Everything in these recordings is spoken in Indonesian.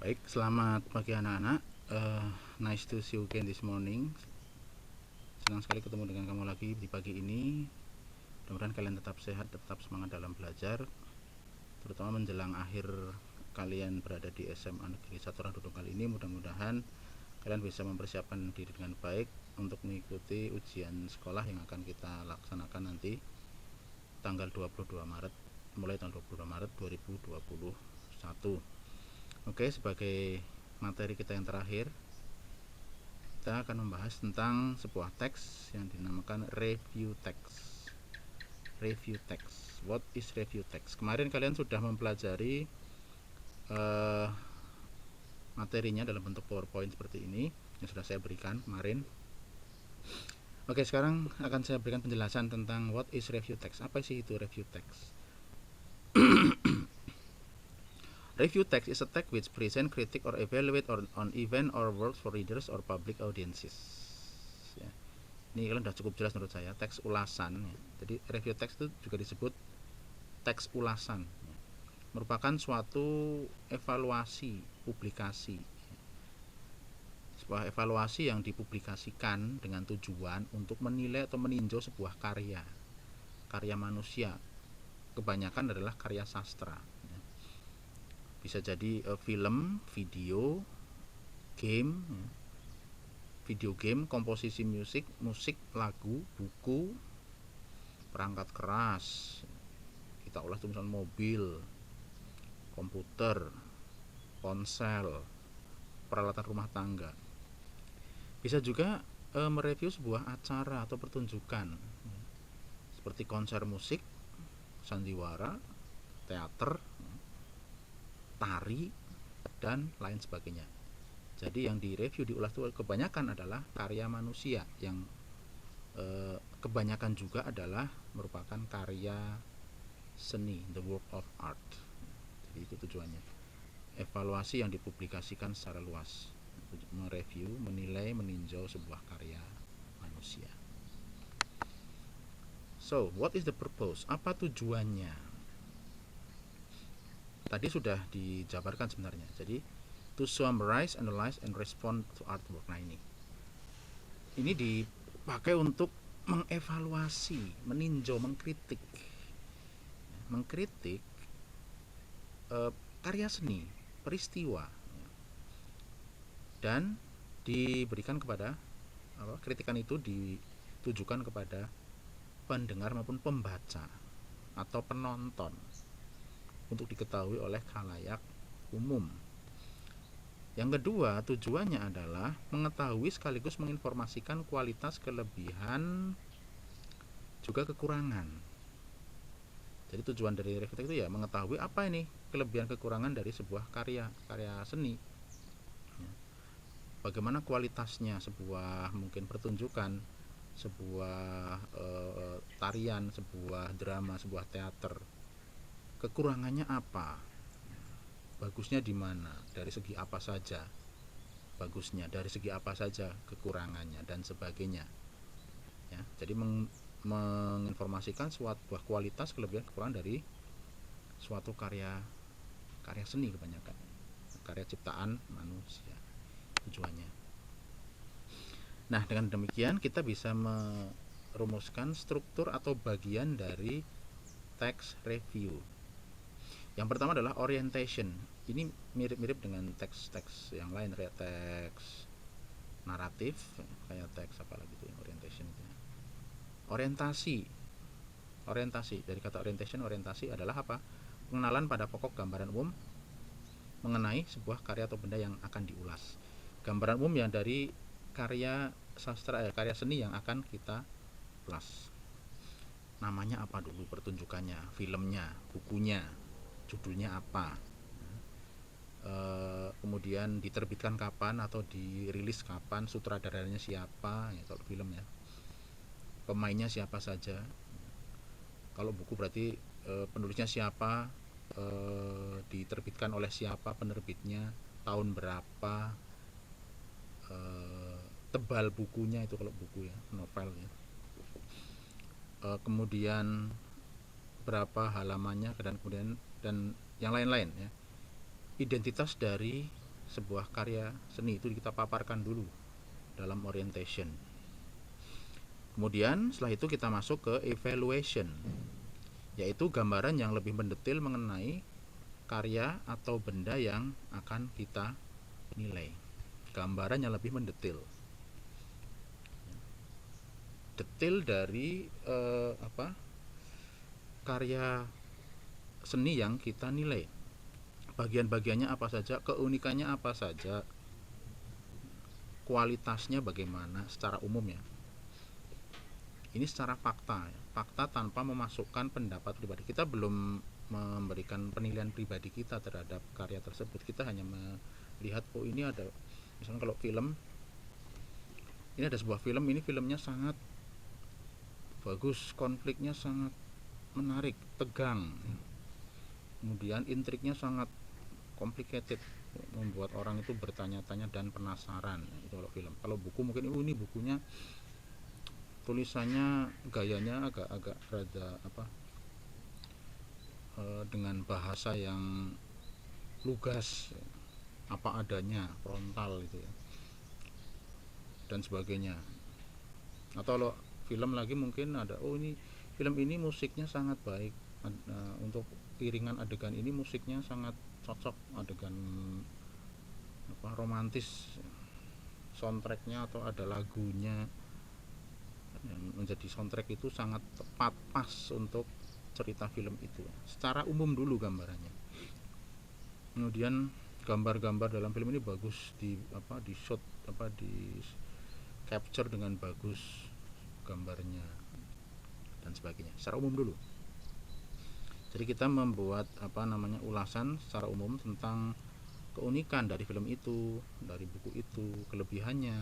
Baik, selamat pagi anak-anak. Nice to see you again this morning. Senang sekali ketemu dengan kamu lagi di pagi ini. Mudah-mudahan kalian tetap sehat, tetap semangat dalam belajar, terutama menjelang akhir kalian berada di SMA Negeri 1 Rangdudung kali ini. Mudah-mudahan kalian bisa mempersiapkan diri dengan baik untuk mengikuti ujian sekolah yang akan kita laksanakan nanti tanggal 22 Maret, mulai tanggal 22 Maret 2021. Oke, sebagai materi kita yang terakhir, kita akan membahas tentang sebuah teks yang dinamakan review text. Review text. What is review text? Kemarin kalian sudah mempelajari materinya dalam bentuk PowerPoint seperti ini yang sudah saya berikan kemarin. Oke, sekarang akan saya berikan penjelasan tentang what is review text. Apa sih itu review text? Review text is a text which present, critique, or evaluate on event or works for readers or public audiences. Ya. Ini kalian sudah cukup jelas menurut saya, teks ulasan. Ya. Jadi review text itu juga disebut teks ulasan. Ya. Merupakan suatu evaluasi publikasi. Sebuah evaluasi yang dipublikasikan dengan tujuan untuk menilai atau meninjau sebuah karya manusia. Kebanyakan adalah karya sastra. Bisa jadi film, video game, komposisi musik, lagu, buku, perangkat keras, kita olah itu misalnya mobil, komputer, ponsel, peralatan rumah tangga. Bisa juga mereview sebuah acara atau pertunjukan seperti konser musik, sandiwara, teater, tari, dan lain sebagainya. Jadi yang direview, diulas itu kebanyakan adalah karya manusia, yang kebanyakan juga adalah merupakan karya seni, the work of art. Jadi itu tujuannya. Evaluasi yang dipublikasikan secara luas, mereview, menilai, meninjau sebuah karya manusia. So, what is the purpose? Apa tujuannya? Tadi sudah dijabarkan sebenarnya. Jadi to summarize, analyze, and respond to artwork. Nah ini dipakai untuk mengevaluasi, meninjau, mengkritik karya seni, peristiwa, dan diberikan kepada kritikan itu ditujukan kepada pendengar maupun pembaca atau penonton untuk diketahui oleh khalayak umum. Yang kedua, tujuannya adalah mengetahui sekaligus menginformasikan kualitas, kelebihan, juga kekurangan. Jadi tujuan dari review text itu ya mengetahui apa ini kelebihan kekurangan dari sebuah karya seni. Bagaimana kualitasnya sebuah mungkin pertunjukan, sebuah tarian, sebuah drama, sebuah teater. Kekurangannya apa? Bagusnya di mana? Dari segi apa saja bagusnya, dari segi apa saja kekurangannya, dan sebagainya. Ya, jadi menginformasikan suatu kualitas, kelebihan, kekurangan dari suatu karya seni, kebanyakan karya ciptaan manusia tujuannya. Nah, dengan demikian kita bisa merumuskan struktur atau bagian dari text review. Yang pertama adalah orientation. Ini mirip-mirip dengan teks-teks yang lain, kayak teks naratif, kayak teks apa lagi itu, orientation itu. Orientasi dari kata orientation, orientasi adalah apa? Pengenalan pada pokok gambaran umum mengenai sebuah karya atau benda yang akan diulas. Gambaran umum yang dari karya sastra, karya seni yang akan kita ulas. Namanya apa dulu, pertunjukannya, filmnya, bukunya, judulnya apa, kemudian diterbitkan kapan atau dirilis kapan, sutradaranya siapa, ya kalau film ya, pemainnya siapa saja. Kalau buku berarti penulisnya siapa, diterbitkan oleh siapa penerbitnya, tahun berapa, tebal bukunya itu kalau buku ya, novel ya, kemudian berapa halamannya, dan kemudian dan yang lain-lain ya. Identitas dari sebuah karya seni itu kita paparkan dulu dalam orientation. Kemudian setelah itu kita masuk ke evaluation, yaitu gambaran yang lebih mendetil mengenai karya atau benda yang akan kita nilai. Gambaran yang lebih mendetil, detail dari karya seni yang kita nilai. Bagian-bagiannya apa saja, keunikannya apa saja, kualitasnya bagaimana secara umum ya. Ini secara fakta ya. Fakta tanpa memasukkan pendapat pribadi. Kita belum memberikan penilaian pribadi kita terhadap karya tersebut. Kita hanya melihat ini ada, misalnya kalau film, ini ada sebuah film, ini filmnya sangat bagus, konfliknya sangat menarik, tegang, kemudian intriknya sangat complicated, membuat orang itu bertanya-tanya dan penasaran. Itu kalau film. Kalau buku mungkin ini bukunya tulisannya gayanya agak rada dengan bahasa yang lugas, apa adanya, frontal gitu ya, dan sebagainya. Atau kalau film lagi mungkin ada, ini film ini musiknya sangat baik, untuk iringan adegan ini musiknya sangat cocok, adegan romantis, soundtracknya atau ada lagunya yang menjadi soundtrack itu sangat tepat, pas untuk cerita film itu. Secara umum dulu gambarannya. Kemudian gambar-gambar dalam film ini bagus di shot, di capture dengan bagus gambarnya dan sebagainya. Secara umum dulu. Jadi kita membuat ulasan secara umum tentang keunikan dari film itu, dari buku itu, kelebihannya,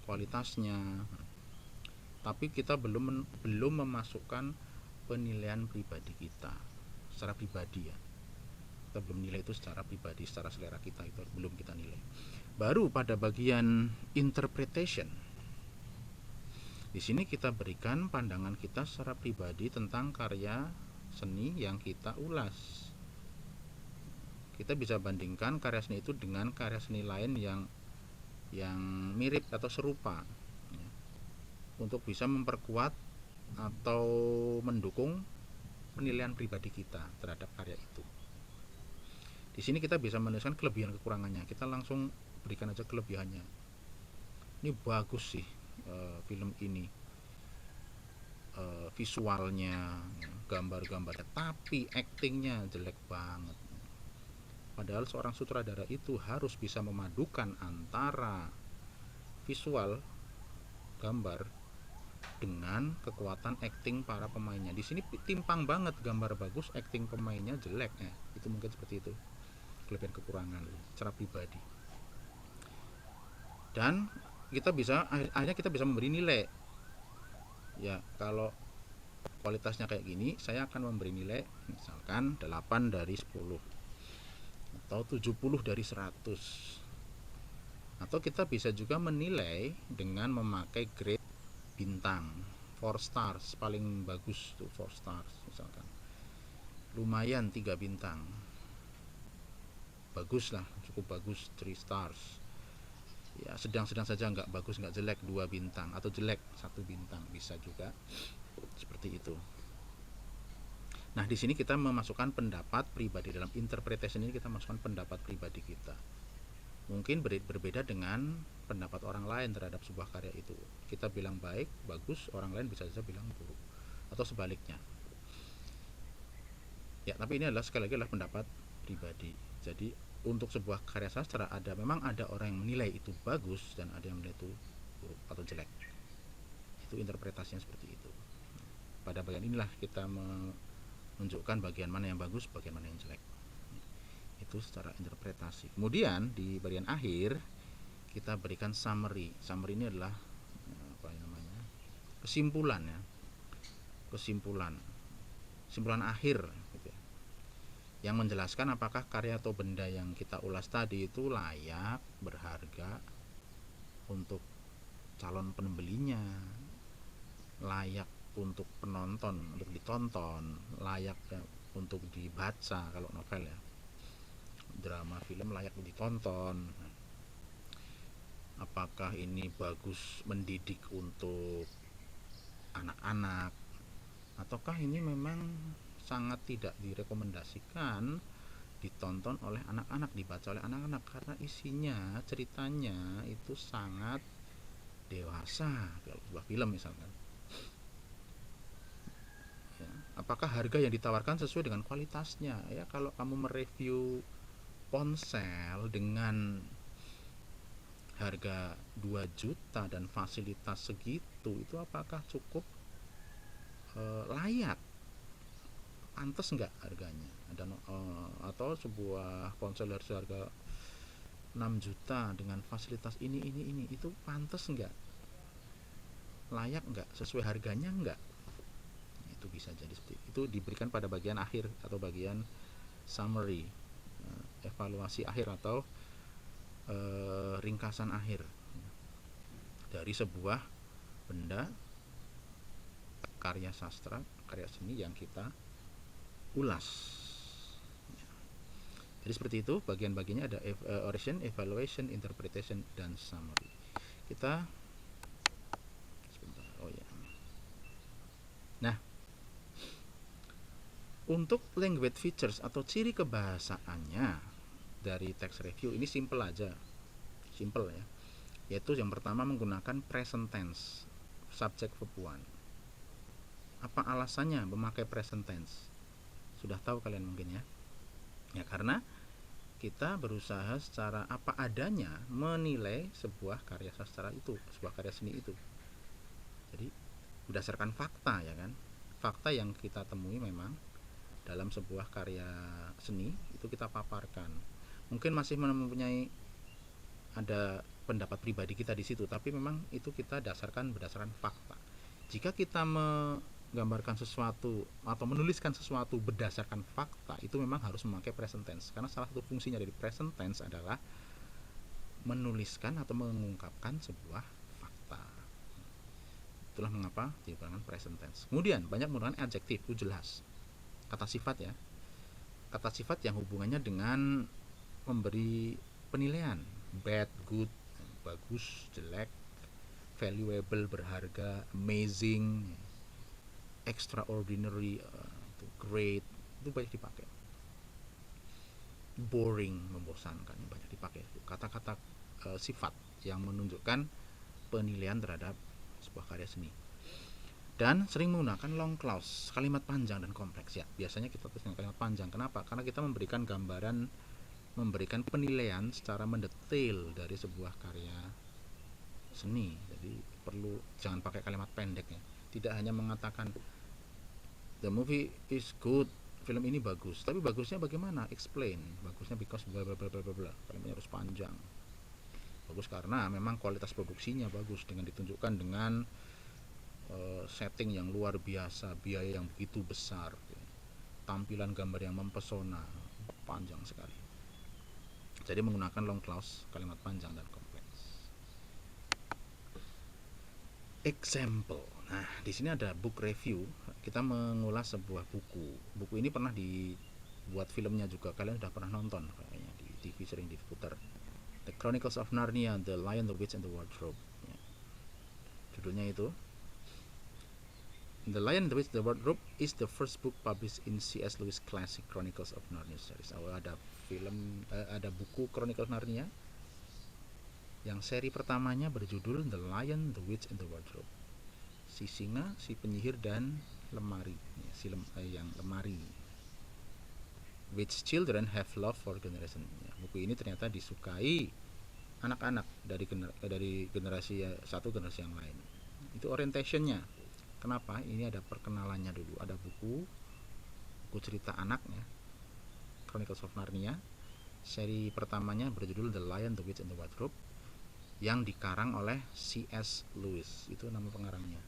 kualitasnya. Tapi kita belum memasukkan penilaian pribadi kita secara pribadi ya. Kita belum nilai itu secara pribadi, secara selera kita itu belum kita nilai. Baru pada bagian interpretation, di sini kita berikan pandangan kita secara pribadi tentang karya seni yang kita ulas. Kita bisa bandingkan karya seni itu dengan karya seni lain yang mirip atau serupa ya, untuk bisa memperkuat atau mendukung penilaian pribadi kita terhadap karya itu. Di sini kita bisa menuliskan kelebihan kekurangannya. Kita langsung berikan aja kelebihannya. Ini bagus sih film ini, visualnya, gambar-gambarnya, tapi actingnya jelek banget. Padahal seorang sutradara itu harus bisa memadukan antara visual, gambar, dengan kekuatan acting para pemainnya. Di sini timpang banget, gambar bagus, acting pemainnya jelek. Itu mungkin seperti itu, kelebihan kekurangan secara pribadi. Dan akhirnya kita bisa memberi nilai. Ya, kalau kualitasnya kayak gini, saya akan memberi nilai misalkan 8 dari 10 atau 70 dari 100. Atau kita bisa juga menilai dengan memakai grade bintang, 4 stars, paling bagus tuh 4 stars misalkan. Lumayan 3 bintang. Bagus lah, cukup bagus 3 stars. Ya, sedang-sedang saja, nggak bagus, nggak jelek 2 bintang, atau jelek 1 bintang, bisa juga seperti itu. Nah, di sini kita memasukkan pendapat pribadi. Dalam interpretation ini kita masukkan pendapat pribadi kita. Mungkin berbeda dengan pendapat orang lain terhadap sebuah karya itu. Kita bilang baik, bagus, orang lain bisa saja bilang buruk, atau sebaliknya. Ya, tapi ini adalah sekali lagi adalah pendapat pribadi. Jadi untuk sebuah karya sastra memang ada orang yang menilai itu bagus dan ada yang menilai itu buruk atau jelek. Itu interpretasinya seperti itu. Pada bagian inilah kita menunjukkan bagian mana yang bagus, bagian mana yang jelek. Itu secara interpretasi. Kemudian di bagian akhir kita berikan summary. Summary ini adalah kesimpulan ya. Kesimpulan akhir gitu ya, yang menjelaskan apakah karya atau benda yang kita ulas tadi itu layak, berharga untuk calon pembelinya, layak untuk penonton, untuk ditonton, layak untuk dibaca kalau novel ya, drama film layak ditonton, apakah ini bagus mendidik untuk anak-anak, ataukah ini memang sangat tidak direkomendasikan ditonton oleh anak-anak, dibaca oleh anak-anak karena isinya, ceritanya itu sangat dewasa kalau sebuah film misalkan. Ya, apakah harga yang ditawarkan sesuai dengan kualitasnya? Ya, kalau kamu mereview ponsel dengan harga 2 juta dan fasilitas segitu, itu apakah cukup layak? Pantas nggak harganya? Atau sebuah ponsel harga 6 juta dengan fasilitas ini, itu pantas nggak? Layak nggak? Sesuai harganya nggak? Itu bisa jadi seperti itu, diberikan pada bagian akhir atau bagian summary, evaluasi akhir atau ringkasan akhir dari sebuah benda karya sastra, karya seni yang kita ulas. Jadi seperti itu, bagian-bagiannya ada origin, evaluation, interpretation, dan summary. Kita sebentar, nah, untuk language features atau ciri kebahasaannya dari text review ini simple aja, simple ya, yaitu yang pertama menggunakan present tense, subject verb one. Apa alasannya memakai present tense? Sudah tahu kalian mungkin ya. Ya, karena kita berusaha secara apa adanya menilai sebuah karya sastra itu, sebuah karya seni itu. Jadi berdasarkan fakta, ya kan? Fakta yang kita temui memang dalam sebuah karya seni itu kita paparkan. Mungkin masih mempunyai ada pendapat pribadi kita di situ, tapi memang itu kita dasarkan berdasarkan fakta. Jika kita menggambarkan sesuatu atau menuliskan sesuatu berdasarkan fakta, itu memang harus memakai present tense, karena salah satu fungsinya dari present tense adalah menuliskan atau mengungkapkan sebuah fakta. Itulah mengapa digunakan present tense. Kemudian banyak menggunakan adjektif, itu jelas. Kata sifat ya, kata sifat yang hubungannya dengan memberi penilaian, bad, good, bagus, jelek, valuable, berharga, amazing, extraordinary, great, itu banyak dipakai. Boring, membosankan, banyak dipakai. Kata-kata sifat yang menunjukkan penilaian terhadap sebuah karya seni. Dan sering menggunakan long clause, kalimat panjang dan kompleks ya. Biasanya kita tulis dengan kalimat panjang. Kenapa? Karena kita memberikan gambaran, memberikan penilaian secara mendetail dari sebuah karya seni. Jadi perlu jangan pakai kalimat pendek ya. Tidak hanya mengatakan the movie is good, film ini bagus. Tapi bagusnya bagaimana? Explain. Bagusnya because bla bla bla bla bla. Kalimatnya harus panjang. Bagus karena memang kualitas produksinya bagus dengan ditunjukkan dengan setting yang luar biasa, biaya yang begitu besar, tampilan gambar yang mempesona, panjang sekali. Jadi menggunakan long clause, kalimat panjang dan kompleks. Example. Nah, di sini ada book review. Kita mengulas sebuah buku. Buku ini pernah dibuat filmnya juga. Kalian sudah pernah nonton kayaknya di TV, sering diputar. The Chronicles of Narnia, The Lion, the Witch, and the Wardrobe. Ya. Judulnya itu. The Lion, the Witch, the Wardrobe is the first book published in C.S. Lewis classic Chronicles of Narnia series. Ada film, ada buku Chronicles Narnia yang seri pertamanya berjudul The Lion, the Witch, and the Wardrobe. Si singa, si penyihir, dan lemari. Yang lemari. Which children have love for generation. Ya, buku ini ternyata disukai anak-anak dari generasi satu generasi yang lain. Itu orientationnya. Kenapa? Ini ada perkenalannya dulu. Ada buku cerita anaknya, Chronicles of Narnia. Seri pertamanya berjudul The Lion, the Witch, and the Wardrobe, yang dikarang oleh C.S. Lewis. Itu nama pengarangnya.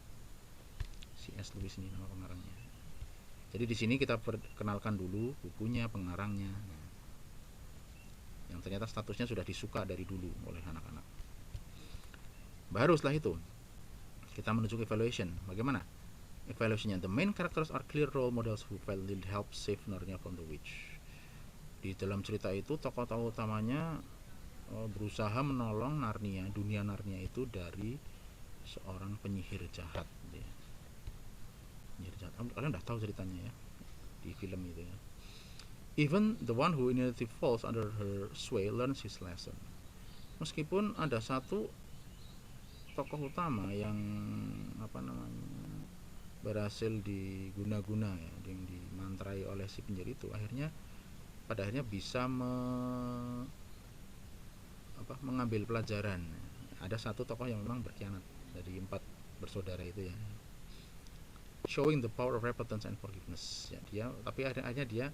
C.S. Lewis ini nama pengarangnya. Jadi di sini kita perkenalkan dulu bukunya, pengarangnya. Yang ternyata statusnya sudah disuka dari dulu oleh anak-anak. Baru setelah itu kita menuju ke evaluation. Bagaimana evaluationnya? The main characters are clear role models who will help save Narnia from the witch. Di dalam cerita itu tokoh-tokoh utamanya berusaha menolong Narnia, dunia Narnia itu dari seorang penyihir jahat ya. Penyihir jahat. Kalian udah tahu ceritanya ya di film itu ya. Even the one who initially falls under her sway learns his lesson. Meskipun ada satu tokoh utama yang berhasil diguna-guna ya, yang dimantrai oleh si penyihir itu, pada akhirnya bisa mengambil pelajaran. Ada satu tokoh yang memang berkhianat dari 4 bersaudara itu ya, showing the power of repentance and forgiveness ya. Tapi akhirnya dia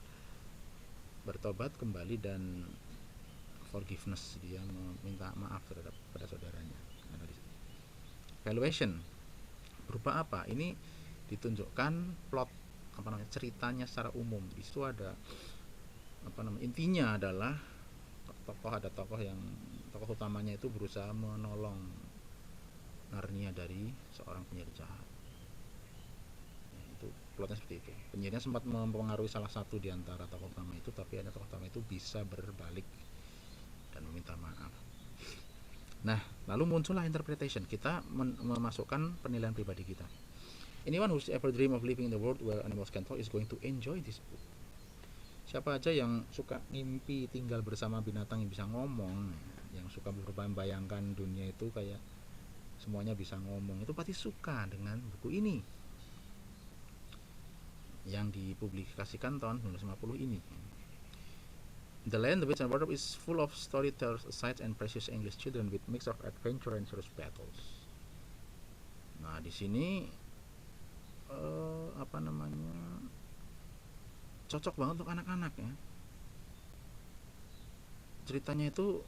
bertobat kembali dan forgiveness, dia meminta maaf terhadap pada saudaranya. Valuation berupa apa? Ini ditunjukkan plot ceritanya secara umum. Di situ ada intinya adalah tokoh utamanya itu berusaha menolong Narnia dari seorang penyihir jahat. Itu plotnya seperti itu. Penyihirnya sempat mempengaruhi salah satu di antara tokoh utama itu, tapi ada tokoh utama itu bisa berbalik dan meminta maaf. Nah, lalu muncullah interpretation. Kita memasukkan penilaian pribadi kita. Anyone who's ever dream of living in the world where animals can talk is going to enjoy this book. Siapa aja yang suka mimpi tinggal bersama binatang yang bisa ngomong, yang suka membayangkan dunia itu kayak semuanya bisa ngomong, itu pasti suka dengan buku ini yang dipublikasikan tahun 1950 ini. The Lion, the Witch and Wardrobe is full of storytellers, sights and precious English children with mix of adventure and serious battles. Nah, di sini cocok banget untuk anak-anak ya. Ceritanya itu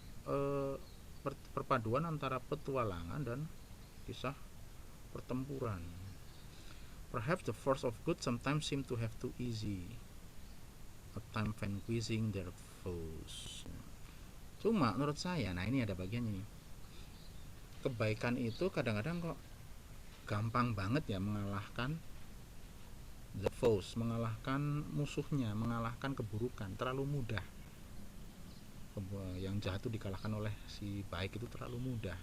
perpaduan antara petualangan dan kisah pertempuran. Perhaps the force of good sometimes seem to have too easy a time vanquishing their foes. Cuma menurut saya, nah ini ada bagiannya nih, kebaikan itu kadang-kadang kok gampang banget ya mengalahkan the foes, mengalahkan musuhnya, mengalahkan keburukan, terlalu mudah. Yang jahat itu dikalahkan oleh si baik itu terlalu mudah.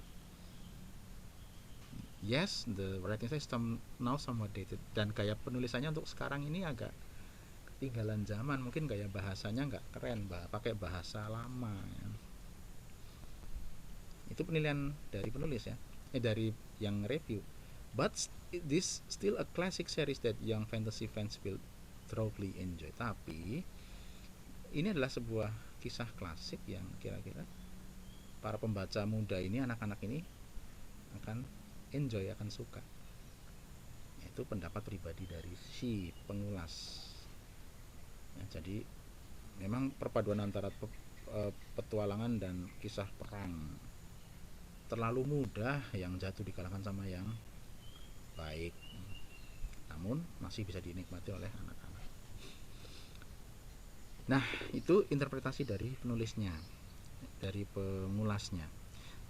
Yes, the writing system now somewhat dated, dan gaya penulisannya untuk sekarang ini agak ketinggalan zaman. Mungkin gaya bahasanya nggak keren, pakai bahasa lama ya. Itu penilaian dari penulis ya, dari yang review. But this still a classic series that young fantasy fans will thoroughly enjoy. Tapi ini adalah sebuah kisah klasik yang kira-kira para pembaca muda ini, anak-anak ini akan enjoy, akan suka. Itu pendapat pribadi dari si pengulas ya. Jadi memang perpaduan antara petualangan dan kisah perang, terlalu mudah yang jatuh dikalahkan sama yang baik, namun masih bisa dinikmati oleh anak-anak. Nah, itu interpretasi dari penulisnya, dari pengulasnya.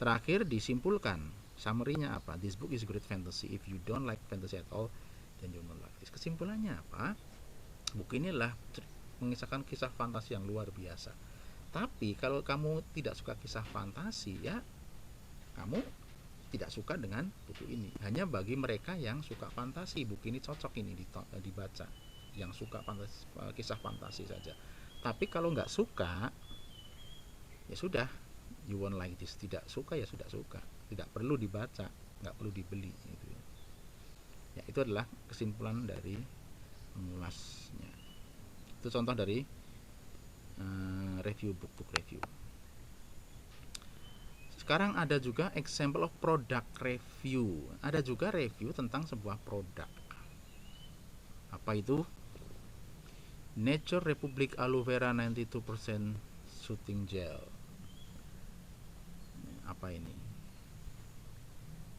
Terakhir disimpulkan, summary-nya apa? This book is great fantasy. If you don't like fantasy at all, then you won't like this. Kesimpulannya apa? Buku ini adalah mengisahkan kisah fantasi yang luar biasa. Tapi kalau kamu tidak suka kisah fantasi, ya kamu tidak suka dengan buku ini. Hanya bagi mereka yang suka fantasi, buku ini cocok ini dibaca, yang suka kisah fantasi saja. Tapi kalau nggak suka, ya sudah, you won't like this. Tidak suka ya sudah suka, tidak perlu dibaca, nggak perlu dibeli gitu. Ya, itu adalah kesimpulan dari mengulasnya. Itu contoh dari review, book review. Sekarang ada juga example of product review. Ada juga review tentang sebuah produk. Apa itu? Nature Republic Aloe Vera 92% Soothing Gel. Apa ini?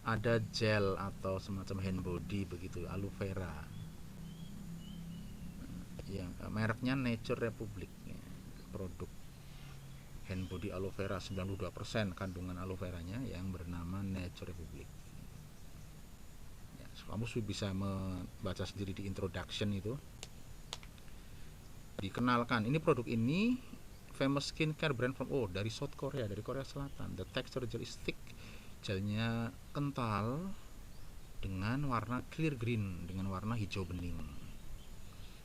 Ada gel atau semacam hand body begitu, aloe vera. Yang mereknya Nature Republic. Produk hand body aloe vera 92% kandungan aloe veranya yang bernama Nature Republic. Ya, kamu bisa membaca sendiri di introduction itu. Dikenalkan, ini produk ini famous skincare brand from dari South Korea, dari Korea Selatan. The texture gel is thick, gelnya kental dengan warna clear green, dengan warna hijau bening.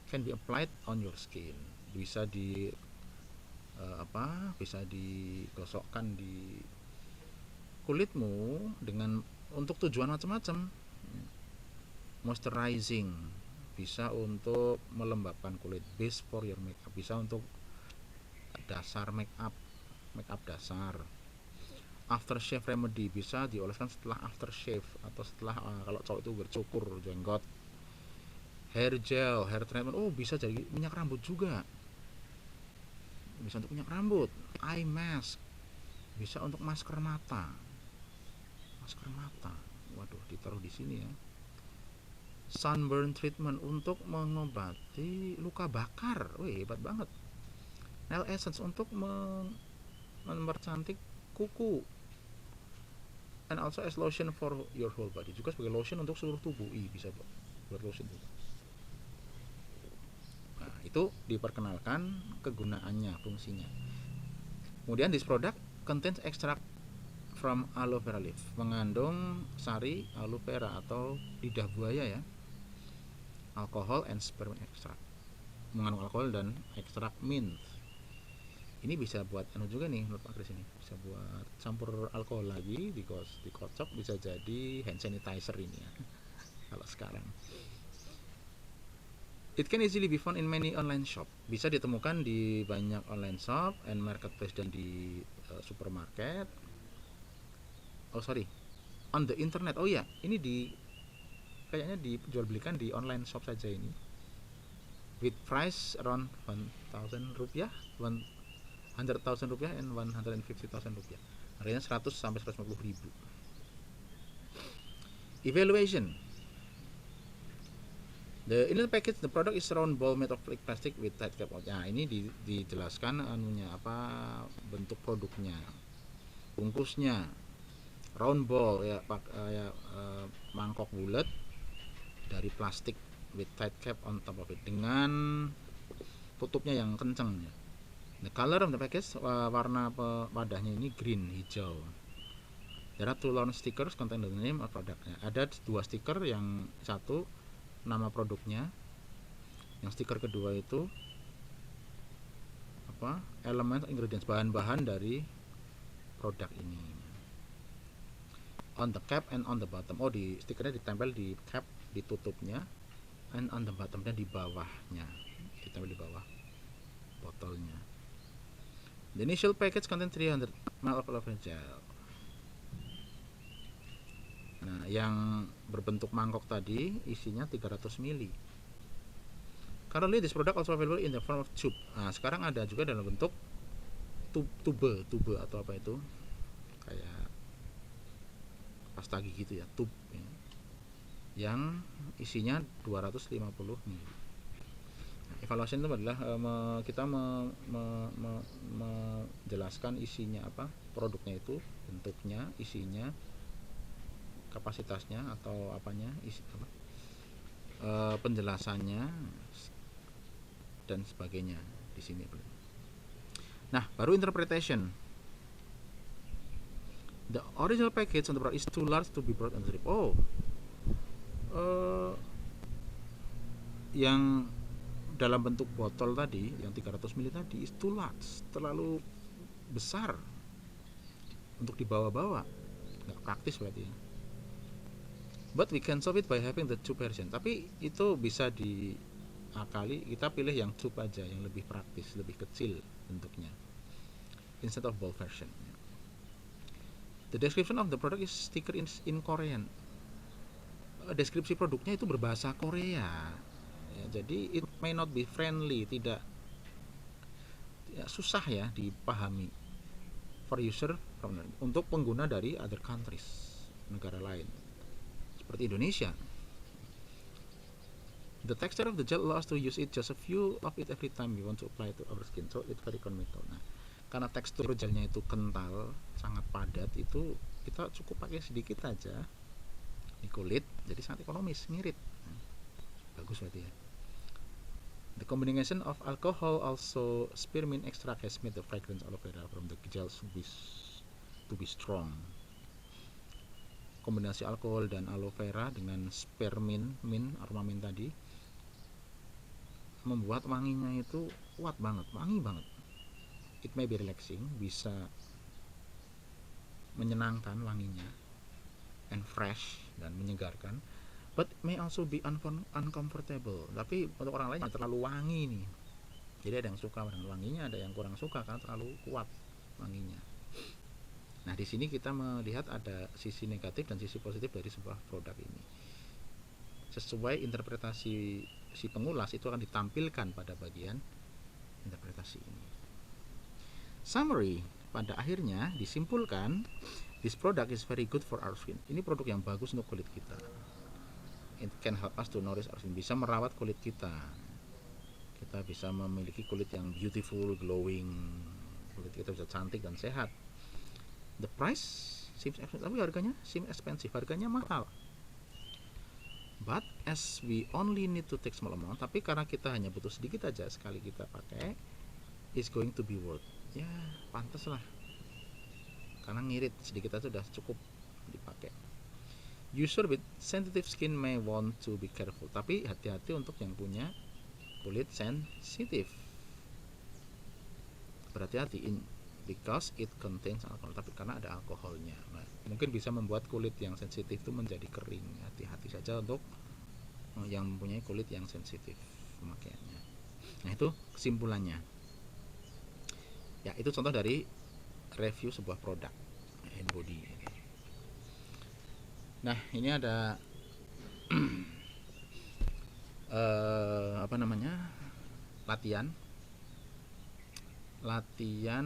Can be applied on your skin, bisa bisa digosokkan di kulitmu dengan untuk tujuan macam-macam. Moisturizing, bisa untuk melembabkan kulit. Base for your makeup, bisa untuk dasar makeup dasar. Aftershave remedy, bisa dioleskan setelah aftershave atau setelah kalau cowok itu bercukur jenggot. Hair gel, hair treatment, bisa jadi minyak rambut juga, bisa untuk minyak rambut. Eye mask, bisa untuk masker mata. Waduh, ditaruh di sini ya. Sunburn treatment, untuk mengobati luka bakar. Hebat banget. Nail essence, untuk mempercantik kuku. And also as lotion for your whole body, juga sebagai lotion untuk seluruh tubuh. Bisa buat lotion juga. Nah, itu diperkenalkan kegunaannya, fungsinya. Kemudian this product contains extract from aloe vera leaf, mengandung sari aloe vera atau lidah buaya ya. Alcohol and spearmint extract, mengandung alkohol dan ekstrak mint. Ini bisa buat juga nih menurut Pak Kris, ini bisa buat campur alkohol lagi, dikocok, bisa jadi hand sanitizer ini ya kalau sekarang. It can easily be found in many online shop, bisa ditemukan di banyak online shop and marketplace dan di supermarket. On the internet. Ini kayaknya dijual belikan di online shop saja ini, with price around 1,000 rupiah, 100,000 rupiah and 150,000 rupiah, harganya 100 sampai 150 ribu. Evaluation. In the package, the product is round ball made of plastic with tight cap. Ini dijelaskan bentuk produknya, bungkusnya. Round ball ya, mangkok bulat dari plastik with tight cap on top of it, dengan tutupnya yang kencang. The color of the package, warna wadahnya ini green, hijau. There are 2 long stickers contain the name of productnya. Ada 2 stiker, yang satu nama produknya, yang stiker kedua itu elemen ingredients, bahan-bahan dari produk ini. On the cap and on the bottom, di stikernya ditempel di cap, di tutupnya, and on the bottomnya, di bawahnya, ditempel di bawah botolnya. The initial package contain 300 ml of aloe vera gel. Nah, yang berbentuk mangkok tadi isinya 300 ml. Currently this product also available in the form of tube. Sekarang ada juga dalam bentuk tube atau apa itu, kayak pasta gigi gitu ya, tube ya, yang isinya 250 ml. Evaluation itu adalah kita menjelaskan isinya produknya itu, bentuknya, isinya, kapasitasnya atau penjelasannya dan sebagainya di sini. Nah, baru interpretation. The original package on the product is too large to be brought on the trip. Yang dalam bentuk botol tadi, yang 300 ml tadi, is too large, terlalu besar untuk dibawa-bawa, nggak praktis berarti ya. But we can solve it by having the tube version. Tapi itu bisa diakali, kita pilih yang tube aja, yang lebih praktis, lebih kecil bentuknya, instead of ball version. The description of the product is sticker in Korean. Deskripsi produknya itu berbahasa Korea ya, jadi it may not be friendly, tidak susah ya dipahami for user untuk pengguna dari other countries, negara lain seperti Indonesia. The texture of the gel allows to use it just a few of it every time we want to apply to our skin, so it's very economical. Nah, karena tekstur gelnya itu kental, sangat padat, itu kita cukup pakai sedikit aja di kulit, jadi sangat ekonomis, ngirit. Bagus berarti ya. The combination of alcohol also spearmint extract has made the fragrance aloe vera from the gels to be strong. Kombinasi alkohol dan aloe vera dengan spearmint, aroma mint tadi membuat wanginya itu kuat banget, wangi banget. It may be relaxing, bisa menyenangkan wanginya, and fresh, dan menyegarkan, but may also be uncomfortable. Tapi untuk orang lain yang terlalu wangi nih, jadi ada yang suka dengan wanginya, ada yang kurang suka karena terlalu kuat wanginya. Nah, di sini kita melihat ada sisi negatif dan sisi positif dari sebuah produk ini. Sesuai interpretasi si pengulas itu akan ditampilkan pada bagian interpretasi ini. Summary, pada akhirnya disimpulkan, this product is very good for our skin. Ini produk yang bagus untuk kulit kita. It can help us to nourish our skin. Bisa merawat kulit kita. Kita bisa memiliki kulit yang beautiful, glowing. Kulit kita bisa cantik dan sehat. The price seems expensive, tapi harganya seems expensive, harganya mahal. But as we only need to take small amount, tapi karena kita hanya butuh sedikit aja sekali kita pakai, is going to be worth. Ya, pantas lah. Karena ngirit sedikit aja sudah cukup dipakai. User with sensitive skin may want to be careful, tapi hati-hati untuk yang punya kulit sensitif. Berhati-hati because it contains alcohol, tapi karena ada alkoholnya. Nah, mungkin bisa membuat kulit yang sensitif itu menjadi kering. Hati-hati saja untuk yang mempunyai kulit yang sensitif pemakaiannya. Nah, itu kesimpulannya. Ya, itu contoh dari review sebuah produk hand body. Nah, ini ada latihan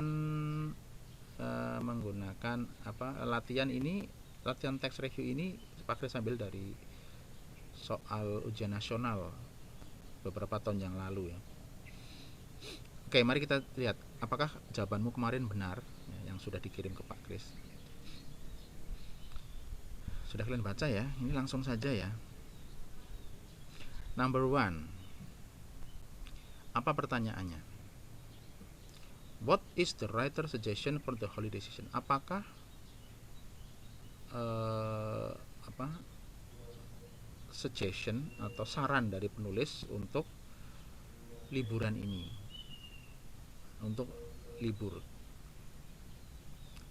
menggunakan latihan teks review ini pakai sambil dari soal ujian nasional beberapa tahun yang lalu ya. Oke, mari kita lihat apakah jawabanmu kemarin benar ya, yang sudah dikirim ke Pak Kris. Sudah kalian baca ya, ini langsung saja ya. Number 1, apa pertanyaannya? What is the writer suggestion for the holiday season? Apakah suggestion atau saran dari penulis untuk liburan ini, untuk libur?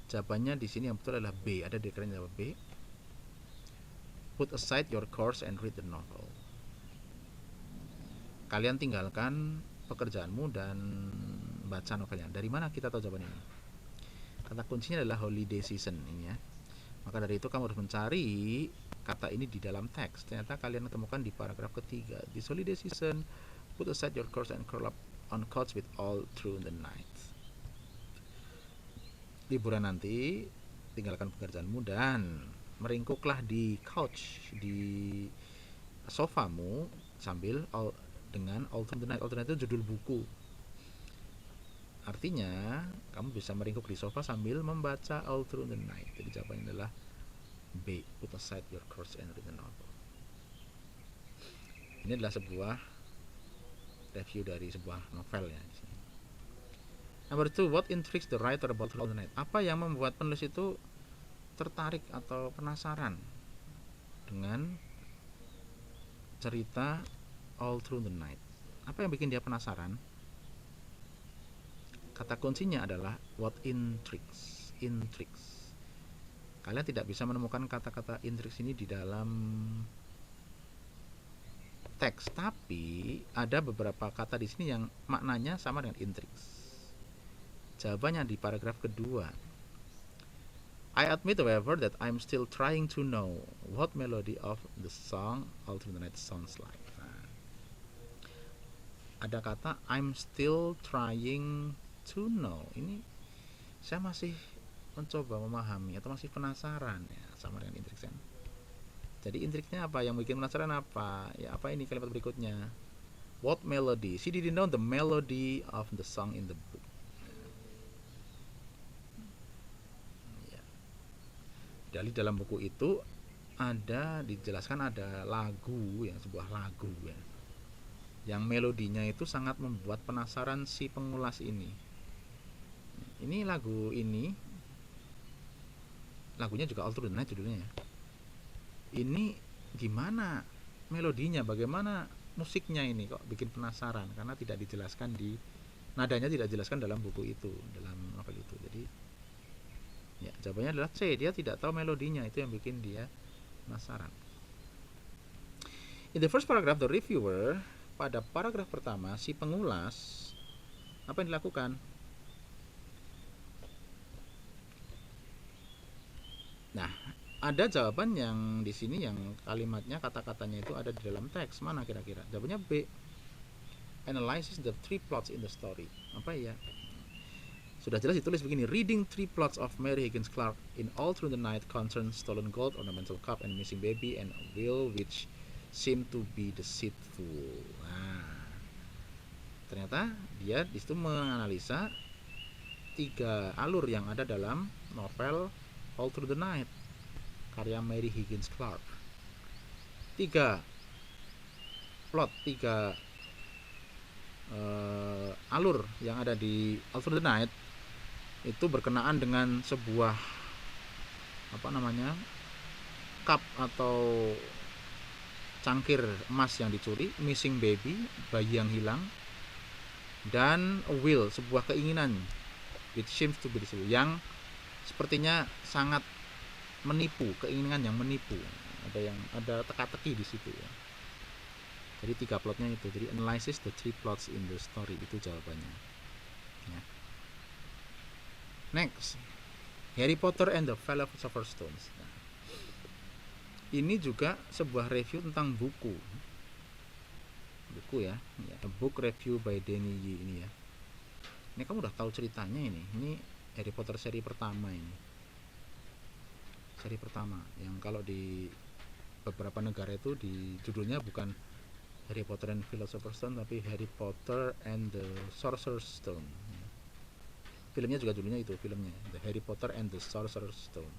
Jawabannya di sini yang betul adalah B. Ada di kalian jawab B. Put aside your course and read the novel. Kalian tinggalkan pekerjaanmu dan baca novelnya. Dari mana kita tahu jawaban ini? Kata kuncinya adalah holiday season ini ya. Maka dari itu kamu harus mencari kata ini di dalam teks. Ternyata kalian temukan di paragraf ketiga. This holiday season, put aside your course and curl up on couch with all through the night. Liburan nanti, tinggalkan pekerjaanmu dan meringkuklah di couch, di sofamu sambil dengan all through the night. All through the night itu judul buku. Artinya kamu bisa meringkuk di sofa sambil membaca all through the night. Jadi jawabannya adalah B. Put aside your course and read the novel. Ini adalah sebuah review dari sebuah novel ya. Number 2, what intrigues the writer about all the night? Apa yang membuat penulis itu tertarik atau penasaran dengan cerita all through the night? Apa yang bikin dia penasaran? Kata kuncinya adalah what intrigues. Kalian tidak bisa menemukan kata-kata intrigues ini di dalam teks, tapi ada beberapa kata di sini yang maknanya sama dengan intrigues. Jawabannya di paragraf kedua. I admit, however, that I'm still trying to know what melody of the song All Through the Night sounds like. Nah, ada kata I'm still trying to know. Ini saya masih mencoba memahami atau masih penasaran ya, sama dengan intrigues. Jadi intriknya apa? Yang bikin penasaran apa? Ya, apa ini kalimat berikutnya? What melody? She didn't know the melody of the song in the book. Ya. Dari dalam buku itu ada dijelaskan ada lagu, yang sebuah lagu ya. yang melodinya itu sangat membuat penasaran si pengulas ini. Ini lagunya juga All Through the Night judulnya ya. Ini gimana melodinya, bagaimana musiknya, ini kok bikin penasaran karena tidak dijelaskan nadanya tidak dijelaskan dalam buku itu, dalam novel itu. Jadi ya jawabannya adalah C, dia tidak tahu melodinya, itu yang bikin dia penasaran. In the first paragraph, the reviewer, pada paragraf pertama si pengulas apa yang dilakukan? Nah, ada jawaban yang di sini, yang kalimatnya, kata-katanya itu ada di dalam teks. Mana kira-kira? Jawabannya B. Analyzes the three plots in the story. Apa ya? Sudah jelas ditulis begini. Reading three plots of Mary Higgins Clark in All Through the Night concerns stolen gold, ornamental cup, and missing baby, and a will which seem to be deceitful. Nah, ternyata dia di situ menganalisa 3 alur yang ada dalam novel All Through the Night karya Mary Higgins Clark. 3 plot, 3 alur yang ada di All Through the Night itu berkenaan dengan sebuah cup atau cangkir emas yang dicuri, missing baby, bayi yang hilang, dan a will, sebuah keinginan, which seems to be deceitful, yang sepertinya sangat menipu, keinginan yang menipu. Ada teka-teki di situ ya. Jadi 3 plotnya itu. Jadi analysis the 3 plots in the story, itu jawabannya ya. Next, Harry Potter and the Philosopher's Stone. Nah, ini juga sebuah review tentang buku ya. A book review by Danny Yee ini ya. Ini kamu udah tahu ceritanya ini Harry Potter seri pertama ini. Seri pertama yang kalau di beberapa negara itu di judulnya bukan Harry Potter and Philosopher's Stone, tapi Harry Potter and the Sorcerer's Stone. Filmnya juga judulnya itu, filmnya The Harry Potter and the Sorcerer's Stone.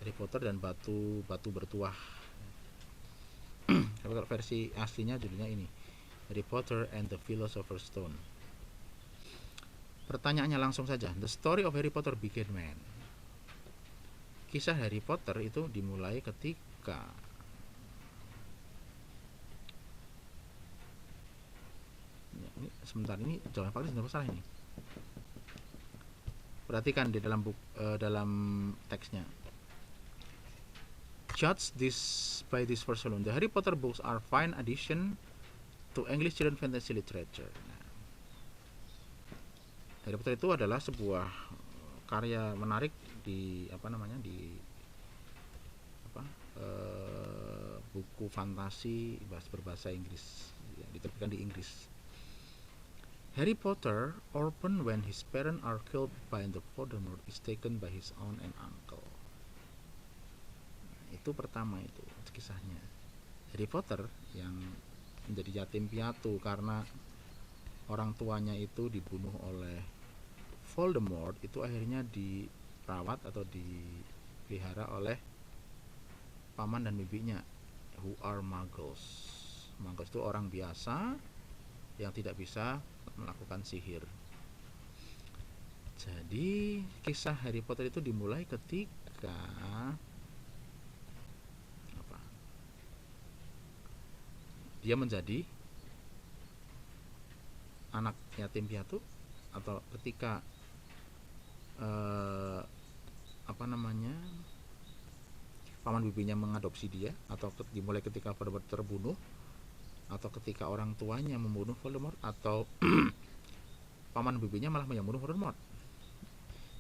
Harry Potter dan batu bertuah. Kalau versi aslinya judulnya ini, Harry Potter and the Philosopher's Stone. Pertanyaannya langsung saja. The story of Harry Potter began when? Kisah Harry Potter itu dimulai ketika. Ini sebentar, ini jawaban paling sebenarnya salah ini. Perhatikan di dalam teksnya. Judge this by this verse alone. The Harry Potter books are fine addition to English children fantasy literature. Nah, Harry Potter itu adalah sebuah karya menarik di buku fantasi berbahasa Inggris, yang diterbitkan di Inggris. Harry Potter, orphan when his parents are killed by the Voldemort, is taken by his aunt and uncle. Itu pertama, itu kisahnya. Harry Potter yang menjadi yatim piatu karena orang tuanya itu dibunuh oleh Voldemort, itu akhirnya dirawat atau dipelihara oleh paman dan bibinya, who are muggles. Muggles itu orang biasa yang tidak bisa melakukan sihir. Jadi kisah Harry Potter itu dimulai ketika dia menjadi anak yatim piatu, atau ketika paman bibinya mengadopsi dia, atau dimulai ketika Voldemort terbunuh, atau ketika orang tuanya membunuh Voldemort, atau paman bibinya malah yang membunuh Voldemort.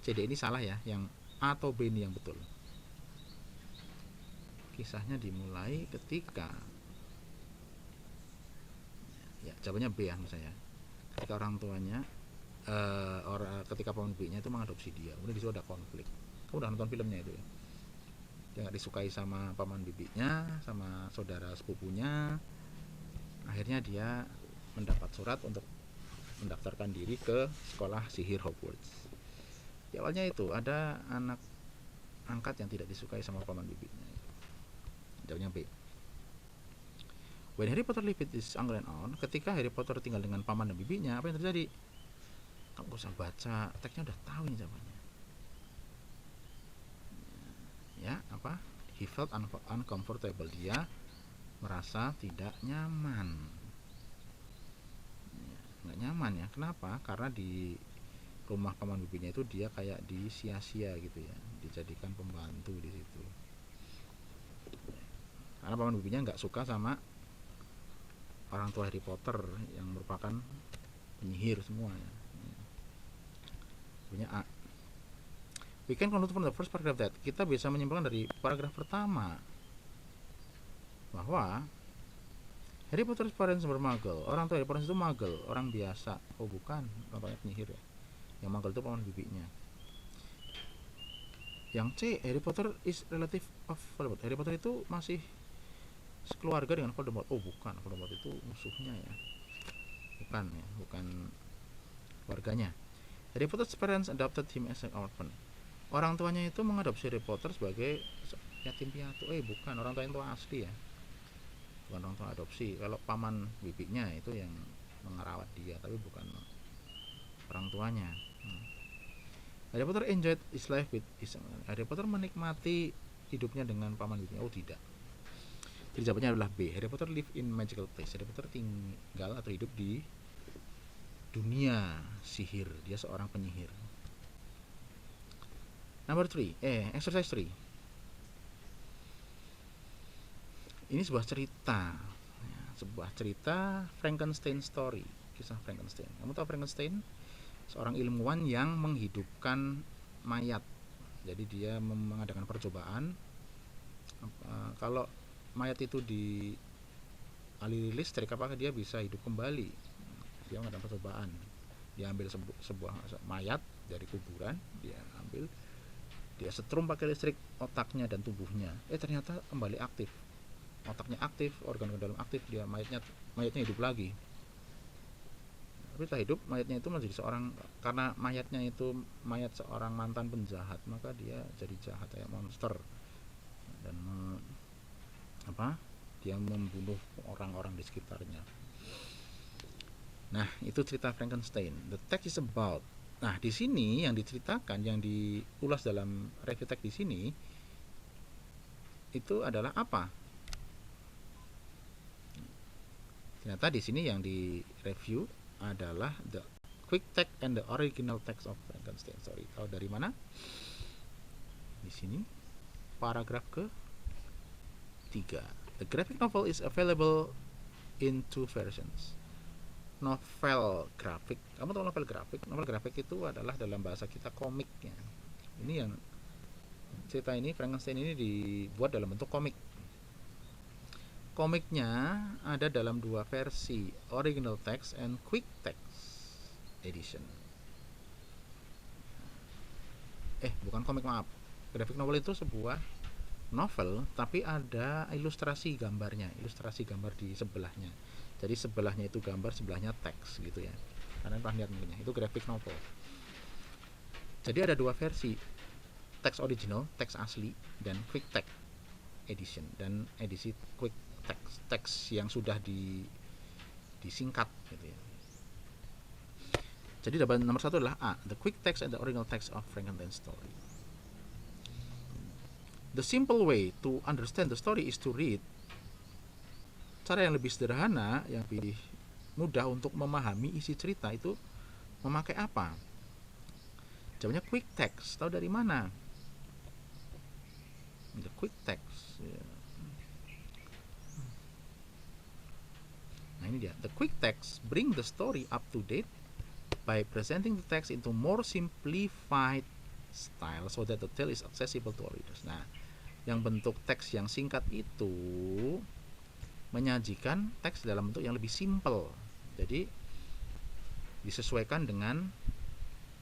CD ini salah ya, yang A atau B ini yang betul. Kisahnya dimulai ketika, ya jawabannya B ya menurut saya. Ketika orang tuanya ketika paman bibinya itu mengadopsi dia, kemudian disitu ada konflik. Kamu udah nonton filmnya itu ya? Dia nggak disukai sama paman bibinya, sama saudara sepupunya. Akhirnya dia mendapat surat untuk mendaftarkan diri ke sekolah sihir Hogwarts. Di awalnya itu ada anak angkat yang tidak disukai sama paman bibinya. Jawabnya B. When Harry Potter lived with his uncle and aunt, ketika Harry Potter tinggal dengan paman dan bibinya, apa yang terjadi? Kamu gak usah baca, teksnya udah tahu ini jawabannya. Ya, apa? He felt uncomfortable. Dia merasa tidak nyaman. Nggak nyaman ya. Kenapa? Karena di rumah paman bibinya itu dia kayak disia-sia gitu ya, dijadikan pembantu di situ. Karena paman bibinya nggak suka sama orang tua Harry Potter yang merupakan penyihir semua ya. Punya A. We can conclude from the first paragraph that kita bisa menyimpulkan dari paragraf pertama bahwa Harry Potter's parents were muggle. Orang tua Harry Potter itu muggle, orang biasa. Oh bukan, orang tuanya penyihir ya. Yang muggle itu paman bibinya. Yang C, Harry Potter is relative of Voldemort. Harry Potter itu masih sekeluarga dengan Voldemort. Oh bukan, Voldemort itu musuhnya ya. Bukan keluarganya. Harry Potter's parents adopted him as an orphan. Orang tuanya itu mengadopsi Harry Potter sebagai yatim piatu. Bukan, orang tuanya itu asli ya. Bukan orang tua adopsi. Kalau paman bibinya itu yang merawat dia, tapi bukan orang tuanya. Harry Potter enjoyed his life with his Harry Potter menikmati hidupnya dengan paman bibinya. Oh tidak. Jadi jawabannya adalah B. Harry Potter live in magical place. Harry Potter tinggal atau hidup di dunia sihir. Dia seorang penyihir. Number 3. Exercise 3. Ini sebuah cerita Frankenstein story, kisah Frankenstein. Kamu tahu Frankenstein? Seorang ilmuwan yang menghidupkan mayat. Jadi dia mengadakan percobaan. Kalau mayat itu dialiri listrik, apakah dia bisa hidup kembali? Dia mengadakan percobaan. Dia ambil sebuah mayat dari kuburan, dia setrum pakai listrik otaknya dan tubuhnya. Ternyata kembali aktif. Otaknya aktif, organ dalam aktif, dia mayatnya hidup lagi. Tapi setelah hidup mayatnya itu menjadi karena mayatnya itu mayat seorang mantan penjahat, maka dia jadi jahat kayak monster dan dia membunuh orang-orang di sekitarnya. Nah, itu cerita Frankenstein. The text is about. Nah, di sini yang diceritakan, yang diulas dalam review text di sini itu adalah apa? Ternyata di sini yang di review adalah the quick text and the original text of Frankenstein story. Tahu dari mana? Di sini paragraf ke-3. The graphic novel is available in 2 versions. Novel grafik. Kamu tahu novel grafik? Novel grafik itu adalah dalam bahasa kita komiknya. Ini yang cerita ini Frankenstein ini dibuat dalam bentuk komik. Komiknya ada dalam 2 versi, original text and quick text edition. Bukan komik, maaf. Graphic novel itu sebuah novel, tapi ada ilustrasi gambarnya, ilustrasi gambar di sebelahnya. Jadi sebelahnya itu gambar, sebelahnya teks gitu ya. Kalian pernah lihat mungkin ya, itu graphic novel. Jadi ada 2 versi, teks original, teks asli, dan quick text edition, dan edisi quick teks yang sudah disingkat gitu ya. Jadi jawaban nomor 1 adalah A, the quick text and the original text of Frankenstein story. The simple way to understand the story is to read. Cara yang lebih sederhana, yang lebih mudah untuk memahami isi cerita itu memakai apa? Jawabannya quick text. Tahu dari mana? The quick text. Nah ini dia. The quick text bring the story up to date by presenting the text into more simplified style so that the tale is accessible to all readers. Nah, yang bentuk teks yang singkat itu menyajikan teks dalam bentuk yang lebih simple. Jadi disesuaikan dengan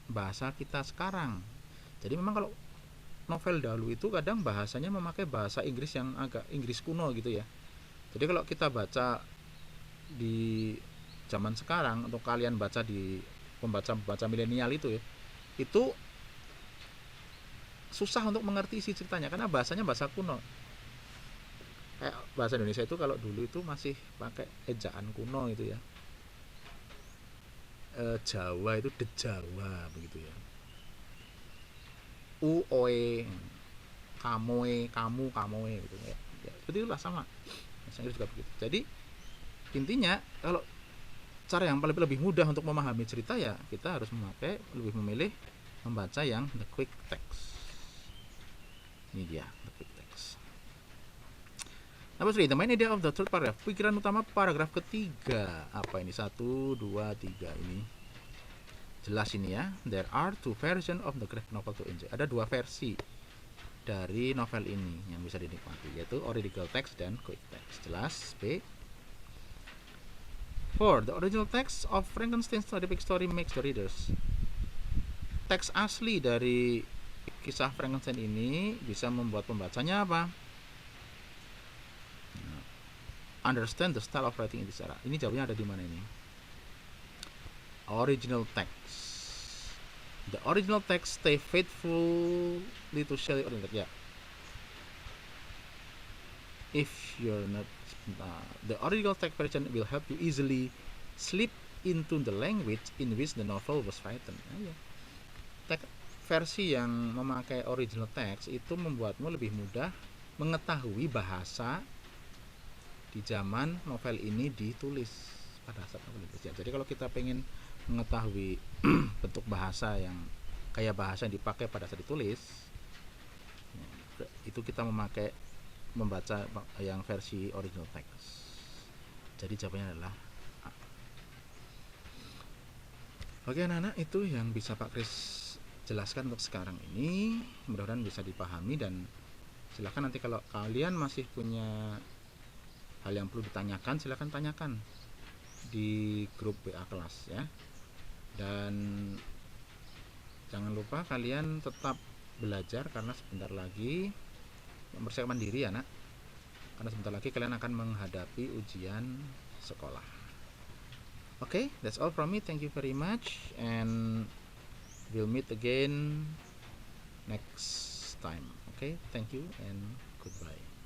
bahasa kita sekarang. Jadi memang kalau novel dahulu itu kadang bahasanya memakai bahasa Inggris yang agak Inggris kuno gitu ya. Jadi kalau kita baca di zaman sekarang, untuk kalian baca di pembaca milenial itu ya, itu susah untuk mengerti isi ceritanya karena bahasanya bahasa kuno. Kayak bahasa Indonesia itu kalau dulu itu masih pakai ejaan kuno itu ya. Jawa itu dejawa begitu ya. Oe, kamoe, kamu, kamoe gitu ya. Ya, seperti itulah sama. Bahasa Inggris juga begitu. Jadi intinya kalau cara yang paling lebih mudah untuk memahami cerita ya kita harus lebih memilih membaca yang the quick text. Ini dia the quick text. Number 3, the main idea of the third paragraph. Pikiran utama paragraf ketiga. Apa ini? 1, 2, 3 ini. Jelas ini ya. There are two versions of the graphic novel to enjoy. Ada dua versi dari novel ini yang bisa dinikmati, yaitu original text dan quick text. Jelas. B. 4. The original text of Frankenstein's terrific story makes the readers. Teks asli dari kisah Frankenstein ini bisa membuat pembacanya apa? Understand the style of writing in this era. Ini jawabnya ada di mana ini? Original text. The original text stay faithfully to Shelley original text. Yeah. If you're not, the original text version will help you easily slip into the language in which the novel was written. Nah, ya. Versi yang memakai original text itu membuatmu lebih mudah mengetahui bahasa di zaman novel ini ditulis pada saat novel ditulis. Jadi kalau kita pengen mengetahui bentuk bahasa yang kayak bahasa yang dipakai pada saat ditulis, itu kita membaca yang versi original text. Jadi jawabannya adalah A. Oke anak-anak, itu yang bisa Pak Kris jelaskan untuk sekarang ini. Mudah-mudahan bisa dipahami, dan silahkan nanti kalau kalian masih punya hal yang perlu ditanyakan, silahkan tanyakan di grup WA kelas ya. Dan jangan lupa kalian tetap belajar karena sebentar lagi mempersiapkan diri ya nak, karena sebentar lagi kalian akan menghadapi ujian sekolah. Okay, that's all from me. Thank you very much, and we'll meet again next time. Okay, thank you and goodbye.